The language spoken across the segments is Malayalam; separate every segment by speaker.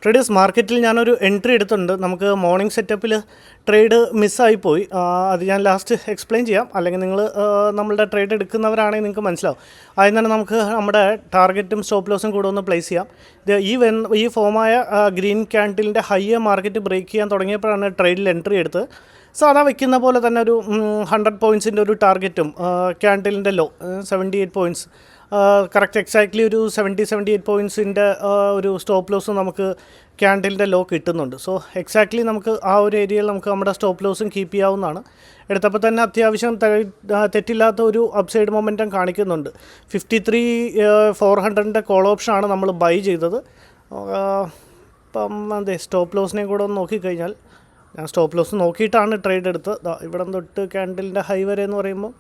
Speaker 1: ട്രേഡേഴ്സ് മാർക്കറ്റിൽ ഞാനൊരു എൻട്രി എടുത്തിട്ടുണ്ട്. നമുക്ക് മോർണിംഗ് സെറ്റപ്പിൽ ട്രേഡ് മിസ്സായിപ്പോയി. അത് ഞാൻ ലാസ്റ്റ് എക്സ്പ്ലെയിൻ ചെയ്യാം. അല്ലെങ്കിൽ നിങ്ങൾ നമ്മളുടെ ട്രേഡ് എടുക്കുന്നവരാണെങ്കിൽ നിങ്ങൾക്ക് മനസ്സിലാവും. ആദ്യം തന്നെ നമുക്ക് നമ്മുടെ ടാർഗറ്റും സ്റ്റോപ്പ് ലോസും കൂടെ ഒന്ന് പ്ലേസ് ചെയ്യാം. ഈ ഫോമായ ഗ്രീൻ ക്യാൻഡിലിൻ്റെ ഹൈയർ മാർക്കറ്റ് ബ്രേക്ക് ചെയ്യാൻ തുടങ്ങിയപ്പോഴാണ് ട്രേഡിൽ എൻട്രി എടുത്തത്. സാധാ വയ്ക്കുന്ന പോലെ തന്നെ ഒരു 100 പോയിൻറ്റ്സിൻ്റെ ഒരു ടാർഗറ്റും ക്യാൻഡിലിൻ്റെ ലോ 78 പോയിൻറ്റ്സ് കറക്റ്റ് എക്സാക്ട്ലി ഒരു 78 പോയിൻറ്റ്സിൻ്റെ ഒരു സ്റ്റോപ്പ് ലോസും നമുക്ക് ക്യാൻഡിലിൻ്റെ ലോ കിട്ടുന്നുണ്ട്. സോ എക്സാക്ട്ലി നമുക്ക് ആ ഒരു ഏരിയയിൽ നമുക്ക് നമ്മുടെ സ്റ്റോപ്പ് ലോസും കീപ്പ് ചെയ്യാവുന്നതാണ്. എടുത്തപ്പോൾ തന്നെ അത്യാവശ്യം തെറ്റില്ലാത്ത ഒരു അപ്സൈഡ് മൊമെൻറ്റം കാണിക്കുന്നുണ്ട്. 53,400ൻ്റെ കോൾ ഓപ്ഷനാണ് നമ്മൾ ബൈ ചെയ്തത്. ഇപ്പം അതെ സ്റ്റോപ്പ് ലോസിനെയും കൂടെ ഒന്ന് നോക്കിക്കഴിഞ്ഞാൽ, ഞാൻ സ്റ്റോപ്പ് ലോസ് നോക്കിയിട്ടാണ് ട്രേഡ് എടുത്തത്. ഇവിടെ തൊട്ട് ക്യാൻഡിലിൻ്റെ ഹൈ വരെ എന്ന് പറയുമ്പോൾ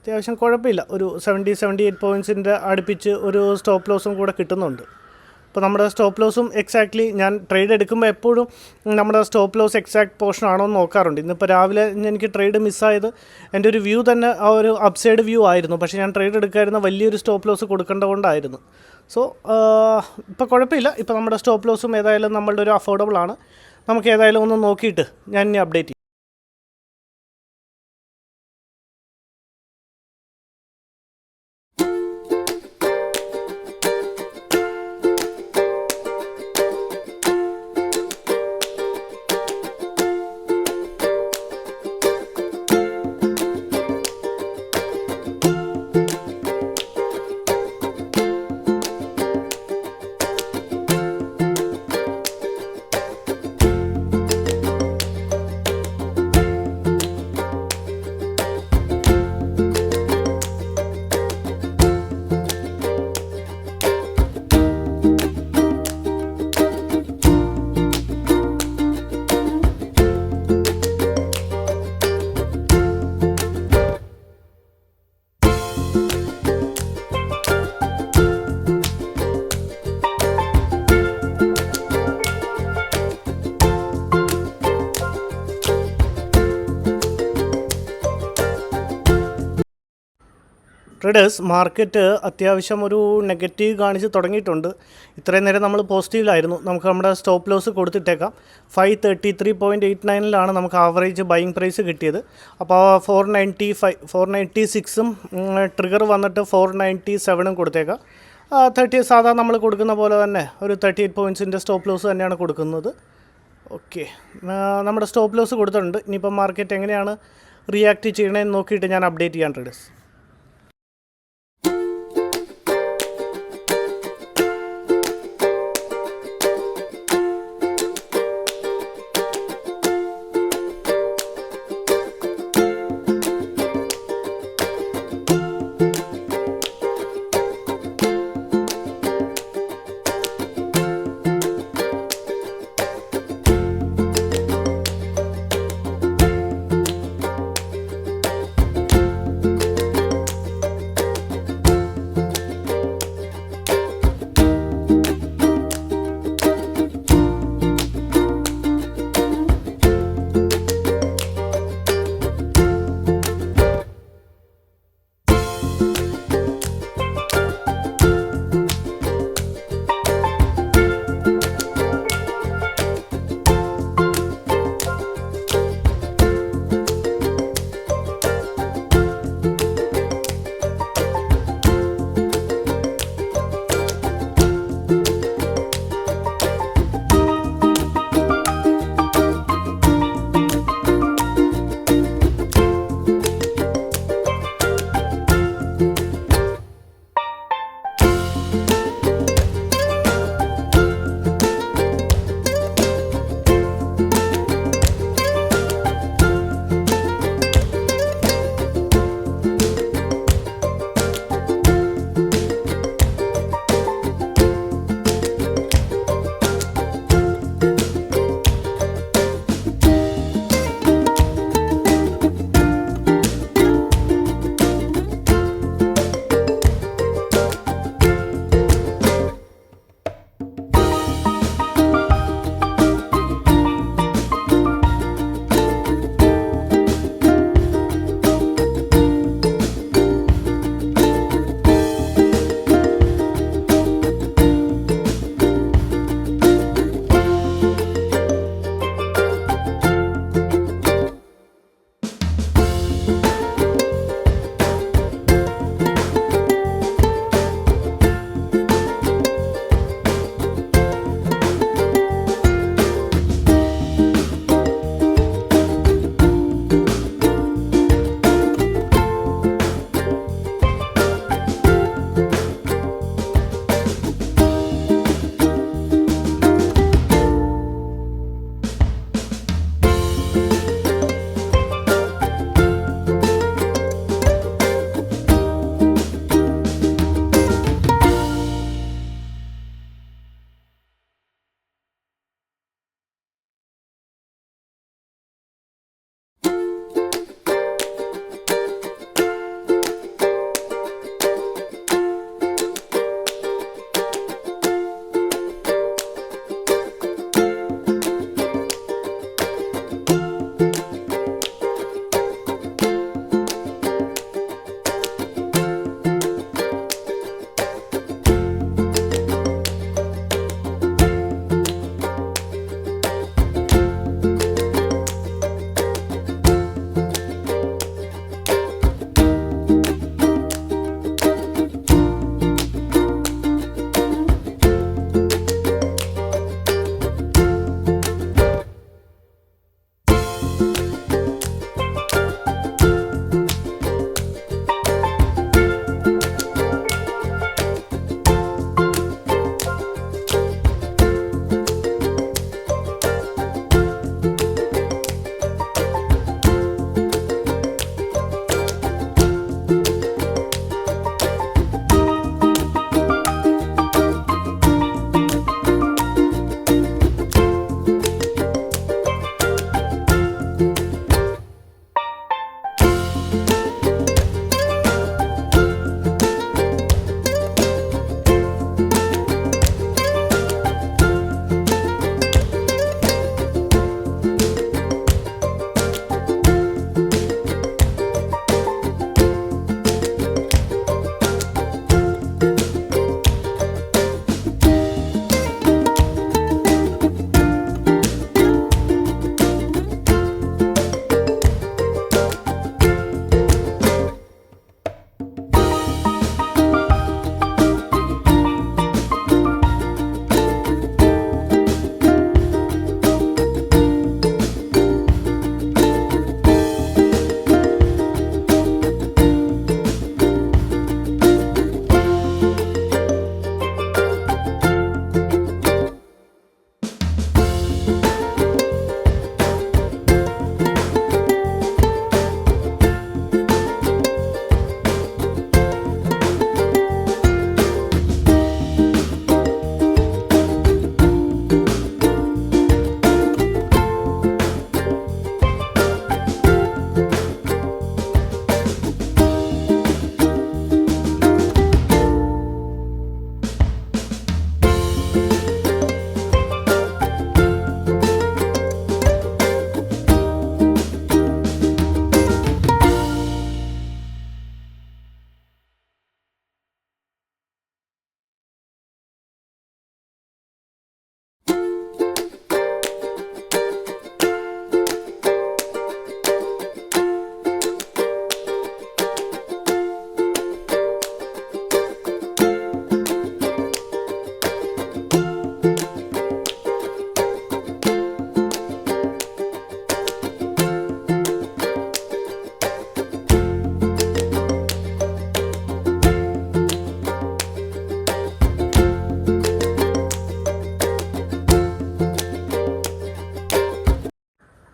Speaker 1: അത്യാവശ്യം കുഴപ്പമില്ല. ഒരു 78 പോയിൻറ്റ്സിൻ്റെ അടുപ്പിച്ച് ഒരു സ്റ്റോപ്പ് ലോസും കൂടെ കിട്ടുന്നുണ്ട്. അപ്പോൾ നമ്മുടെ സ്റ്റോപ്പ് ലോസും എക്സാക്ട്ലി ഞാൻ ട്രേഡ് എടുക്കുമ്പോൾ എപ്പോഴും നമ്മുടെ സ്റ്റോപ്പ് ലോസ് എക്സാക്ട് പോർഷൻ ആണോ എന്ന് നോക്കാറുണ്ട്. ഇന്നിപ്പോൾ രാവിലെ എനിക്ക് ട്രേഡ് മിസ്സായത് എൻ്റെ ഒരു വ്യൂ തന്നെ ആ ഒരു അപ്സൈഡ് വ്യൂ ആയിരുന്നു. പക്ഷേ ഞാൻ ട്രേഡ് എടുക്കാതിരുന്ന വലിയൊരു സ്റ്റോപ്പ് ലോസ് കൊടുക്കേണ്ട കൊണ്ടായിരുന്നു. സോ ഇപ്പോൾ കുഴപ്പമില്ല. ഇപ്പോൾ നമ്മുടെ സ്റ്റോപ്പ് ലോസും ഏതായാലും നമ്മളുടെ ഒരു അഫോർഡബിൾ ആണ്. നമുക്ക് ഏതായാലും ഒന്ന് നോക്കിയിട്ട് ഞാൻ ഇനി അപ്ഡേറ്റ് ചെയ്യും. ട്രേഡേഴ്സ് മാർക്കറ്റ് അത്യാവശ്യം ഒരു നെഗറ്റീവ് കാണിച്ച് തുടങ്ങിയിട്ടുണ്ട്. ഇത്രയും നേരം നമ്മൾ പോസിറ്റീവിലായിരുന്നു. നമുക്ക് നമ്മുടെ സ്റ്റോപ്പ് ലോസ് കൊടുത്തിട്ടേക്കാം. 533.89 നമുക്ക് ആവറേജ് ബൈയിങ് പ്രൈസ് കിട്ടിയത്. അപ്പോൾ 496ഉം ട്രിഗർ വന്നിട്ട് 497ഉം കൊടുത്തേക്കാം. 30 സാധാരണ നമ്മൾ കൊടുക്കുന്ന പോലെ തന്നെ ഒരു 38 പോയിൻറ്റ്സിൻ്റെ സ്റ്റോപ്പ് ലോസ് തന്നെയാണ് കൊടുക്കുന്നത്. ഓക്കെ, നമ്മുടെ സ്റ്റോപ്പ് ലോസ് കൊടുത്തിട്ടുണ്ട്. ഇനിയിപ്പോൾ മാർക്കറ്റ് എങ്ങനെയാണ് റിയാക്ട് ചെയ്യണമെന്ന് നോക്കിയിട്ട് ഞാൻ അപ്ഡേറ്റ് ചെയ്യാൻ ട്രേഡേഴ്സ്.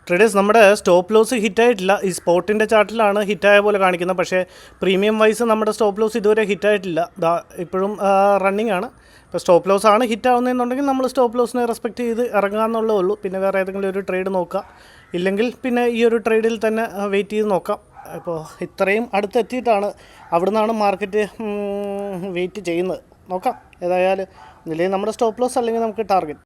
Speaker 1: ട്രേഡേഴ്സ് നമ്മുടെ സ്റ്റോപ്പ് ലോസ് ഹിറ്റായിട്ടില്ല. ഈ സ്പോട്ടിൻ്റെ ചാർട്ടിലാണ് ഹിറ്റായ പോലെ കാണിക്കുന്നത്. പക്ഷേ പ്രീമിയം വൈസ് നമ്മുടെ സ്റ്റോപ്പ് ലോസ് ഇതുവരെ ഹിറ്റായിട്ടില്ല. ഇപ്പോഴും റണ്ണിങ് ആണ്. ഇപ്പോൾ സ്റ്റോപ്പ് ലോസ് ആണ് ഹിറ്റ് ആവുന്നതെന്നുണ്ടെങ്കിൽ നമ്മൾ സ്റ്റോപ്പ് ലോസിനെ റെസ്പെക്റ്റ് ചെയ്ത് ഇറങ്ങാമെന്നുള്ളേ ഉള്ളൂ. പിന്നെ വേറെ ഏതെങ്കിലും ഒരു ട്രേഡ് നോക്കുക, ഇല്ലെങ്കിൽ പിന്നെ ഈ ഒരു ട്രേഡിൽ തന്നെ വെയിറ്റ് ചെയ്ത് നോക്കാം. ഇപ്പോൾ ഇത്രയും അടുത്തെത്തിയിട്ടാണ് അവിടെ നിന്നാണ് മാർക്കറ്റ് വെയിറ്റ് ചെയ്യുന്നത്. നോക്കാം ഏതായാലും ഇല്ലെങ്കിൽ നമ്മുടെ സ്റ്റോപ്പ് ലോസ് അല്ലെങ്കിൽ നമുക്ക് ടാർഗറ്റ്.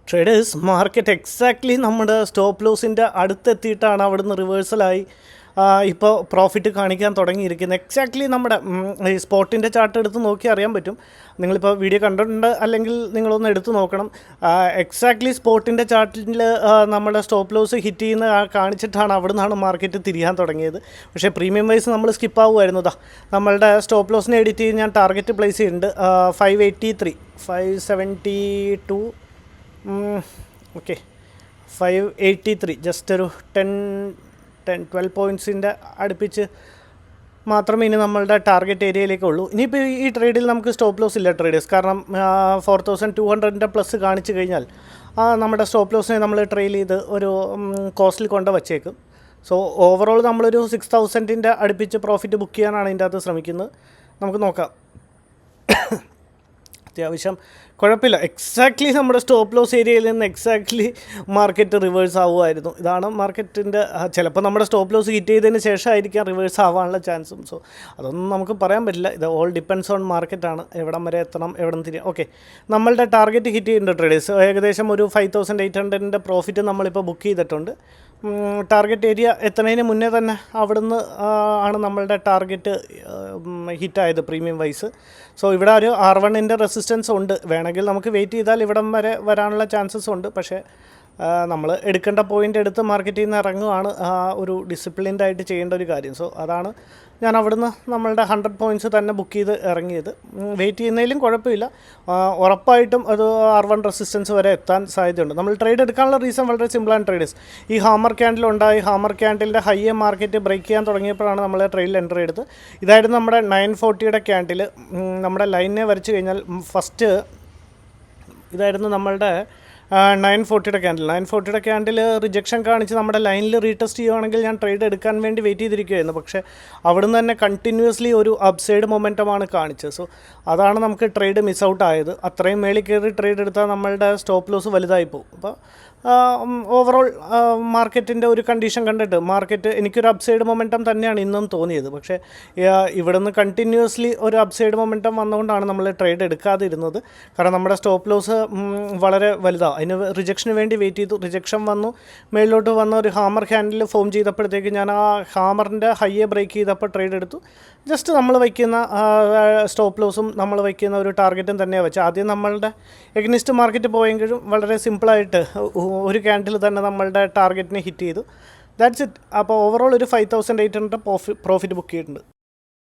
Speaker 1: ട്രേഡേഴ്സ് മാർക്കറ്റ് എക്സാക്ട്ലി നമ്മുടെ സ്റ്റോപ്പ് ലോസിൻ്റെ അടുത്തെത്തിയിട്ടാണ് അവിടുന്ന് റിവേഴ്സലായി ഇപ്പോൾ പ്രോഫിറ്റ് കാണിക്കാൻ തുടങ്ങിയിരിക്കുന്നത്. എക്സാക്ട്ലി നമ്മുടെ ഈ സ്പോട്ടിൻ്റെ ചാർട്ട് എടുത്ത് നോക്കി അറിയാൻ പറ്റും. നിങ്ങളിപ്പോൾ വീഡിയോ കണ്ടിട്ടുണ്ട് അല്ലെങ്കിൽ നിങ്ങളൊന്ന് എടുത്ത് നോക്കണം. എക്സാക്ട്ലി സ്പോട്ടിൻ്റെ ചാർട്ടിൽ നമ്മുടെ സ്റ്റോപ്പ് ലോസ് ഹിറ്റ് ചെയ്യുന്ന കാണിച്ചിട്ടാണ് അവിടെ നിന്നാണ് മാർക്കറ്റ് തിരിയാൻ തുടങ്ങിയത്. പക്ഷേ പ്രീമിയം വൈസ് നമ്മൾ സ്കിപ്പ് ആവുമായിരുന്നതാ. നമ്മളുടെ സ്റ്റോപ്പ് ലോസിനെ എഡിറ്റ് ചെയ്ത് ഞാൻ ടാർഗറ്റ് പ്ലേസ് ചെയ്യുന്നുണ്ട് 583 572 ഓക്കെ 583 ജസ്റ്റ് ഒരു 10-12 പോയിൻറ്റ്സിൻ്റെ അടുപ്പിച്ച് മാത്രമേ ഇനി നമ്മളുടെ ടാർഗറ്റ് ഏരിയയിലേക്ക് ഉള്ളൂ. ഇനിയിപ്പോൾ ഈ ട്രേഡിൽ നമുക്ക് സ്റ്റോപ്പ് ലോസ് ഇല്ല ട്രേഡേഴ്സ്. കാരണം 4200 പ്ലസ് കാണിച്ചു കഴിഞ്ഞാൽ നമ്മുടെ സ്റ്റോപ്പ് ലോസിനെ നമ്മൾ ട്രെയിൽ ചെയ്ത് ഒരു കോസ്റ്റിൽ കൊണ്ട് വച്ചേക്കും. സോ ഓവറോൾ നമ്മളൊരു 6000 അടുപ്പിച്ച് പ്രോഫിറ്റ് ബുക്ക് ചെയ്യാനാണ് ഇതിൻ്റെ അകത്ത് ശ്രമിക്കുന്നത്. നമുക്ക് നോക്കാം. അത്യാവശ്യം കുഴപ്പമില്ല. എക്സാക്ട്ലി നമ്മുടെ സ്റ്റോപ്പ് ലോസ് ഏരിയയിൽ നിന്ന് എക്സാക്ട്ലി മാർക്കറ്റ് റിവേഴ്സ് ആവുമായിരുന്നു. ഇതാണ് മാർക്കറ്റിൻ്റെ ചിലപ്പോൾ നമ്മുടെ സ്റ്റോപ്പ് ലോസ് ഹിറ്റ് ചെയ്തതിന് ശേഷമായിരിക്കാം റിവേഴ്സ് ആവാനുള്ള ചാൻസും. സോ അതൊന്നും നമുക്ക് പറയാൻ പറ്റില്ല. ഇത് ഓൾ ഡിപ്പെൻഡ്സ് ഓൺ മാർക്കറ്റാണ്. എവിടം വരെ എത്തണം, എവിടെ നിന്ന് തിരിയാം. ഓക്കെ, നമ്മളുടെ ടാർഗറ്റ് ഹിറ്റ് ചെയ്യുന്നുണ്ട് ട്രേഡേഴ്സ്. ഏകദേശം ഒരു 5800 പ്രോഫിറ്റ് നമ്മളിപ്പോൾ ബുക്ക് ചെയ്തിട്ടുണ്ട്. ടാർഗറ്റ് ഏരിയ എത്തുന്നതിന് മുന്നേ തന്നെ അവിടുന്ന് ആണ് നമ്മളുടെ ടാർഗറ്റ് ഹിറ്റായത് പ്രീമിയം വൈസ്. സോ ഇവിടെ ഒരു R1 റെസിസ്റ്റൻസ് ഉണ്ട്. വേണമെങ്കിൽ നമുക്ക് വെയിറ്റ് ചെയ്താൽ ഇവിടം വരെ വരാനുള്ള ചാൻസസ് ഉണ്ട്. പക്ഷേ നമ്മൾ എടുക്കേണ്ട പോയിൻ്റ് എടുത്ത് മാർക്കറ്റിൽ നിന്ന് ഇറങ്ങുകയാണ് ഒരു ഡിസിപ്ലിൻഡ് ആയിട്ട് ചെയ്യേണ്ട ഒരു കാര്യം. സോ അതാണ് ഞാൻ അവിടുന്ന് നമ്മളുടെ 100 പോയിൻറ്റ്സ് തന്നെ ബുക്ക് ചെയ്ത് ഇറങ്ങിയത്. വെയിറ്റ് ചെയ്യുന്നതിലും കുഴപ്പമില്ല. ഉറപ്പായിട്ടും അത് R1 റെസിസ്റ്റൻസ് വരെ എത്താൻ സാധ്യതയുണ്ട്. നമ്മൾ ട്രേഡ് എടുക്കാനുള്ള റീസൺ വളരെ സിമ്പിളാണ് ട്രേഡേഴ്സ്. ഈ ഹാമർ ക്യാൻഡിൽ ഉണ്ടായി, ഹാമർ ക്യാൻഡിലിൻ്റെ ഹൈയെ മാർക്കറ്റ് ബ്രേക്ക് ചെയ്യാൻ തുടങ്ങിയപ്പോഴാണ് നമ്മൾ ട്രേഡിൽ എൻട്രി എടുത്ത്. ഇതായിരുന്നു നമ്മുടെ 940 ക്യാൻഡിൽ. നമ്മുടെ ലൈനിനെ വരച്ച് കഴിഞ്ഞാൽ ഫസ്റ്റ് ഇതായിരുന്നു നമ്മളുടെ 940 ക്യാൻഡിൽ. 940 ക്യാൻഡിൽ റിജക്ഷൻ കാണിച്ച് നമ്മുടെ ലൈനിൽ റീടെസ്റ്റ് ചെയ്യുകയാണെങ്കിൽ ഞാൻ ട്രേഡ് എടുക്കാൻ വേണ്ടി വെയിറ്റ് ചെയ്തിരിക്കുകയായിരുന്നു. പക്ഷേ അവിടുന്ന് തന്നെ കണ്ടിന്യൂസ്ലി ഒരു അപ്സൈഡ് മൊമെൻറ്റമാണ് കാണിച്ചത്. സോ അതാണ് നമുക്ക് ട്രേഡ് മിസ് ഔട്ട് ആയത്. അത്രയും മേളിൽ കയറി ട്രേഡ് എടുത്താൽ നമ്മളുടെ സ്റ്റോപ്പ് ലോസ് വലുതായി പോകും. അപ്പോൾ ഓവറോൾ മാർക്കറ്റിൻ്റെ ഒരു കണ്ടീഷൻ കണ്ടിട്ട് മാർക്കറ്റ് എനിക്കൊരു അപ്സൈഡ് മൊമെൻറ്റം തന്നെയാണ് ഇന്നും തോന്നിയത്. പക്ഷേ ഇവിടെ നിന്ന് കണ്ടിന്യൂസ്ലി ഒരു അപ്സൈഡ് മൊമെൻറ്റം വന്നുകൊണ്ടാണ് നമ്മൾ ട്രേഡ് എടുക്കാതെ ഇരുന്നത്. കാരണം നമ്മുടെ സ്റ്റോപ്പ് ലോസ് വളരെ വലുതാണ്. അതിന് റിജക്ഷന് വേണ്ടി വെയിറ്റ് ചെയ്തു. റിജക്ഷൻ വന്നു, മേളിലോട്ട് വന്ന ഒരു ഹാമർ ക്യാൻഡിൽ ഫോം ചെയ്തപ്പോഴത്തേക്ക് ഞാൻ ആ ഹാമറിൻ്റെ ഹൈയെ ബ്രേക്ക് ചെയ്തപ്പോൾ ട്രേഡ് എടുത്തു. ജസ്റ്റ് നമ്മൾ വയ്ക്കുന്ന സ്റ്റോപ്പ് ലോസും നമ്മൾ വയ്ക്കുന്ന ഒരു ടാർഗറ്റും തന്നെയാണ് വെച്ചത്. ആദ്യം നമ്മളുടെ എഗ്നിസ്റ്റ് മാർക്കറ്റ് പോയെങ്കിലും വളരെ സിമ്പിളായിട്ട് ഒരു ക്യാൻഡിൽ തന്നെ നമ്മളുടെ ടാർഗറ്റിനെ ഹിറ്റ് ചെയ്തു. That's it. അപ്പോൾ ഓവറോൾ ഒരു 5800 പ്രോഫിറ്റ് ബുക്ക് ചെയ്തിട്ടുണ്ട്.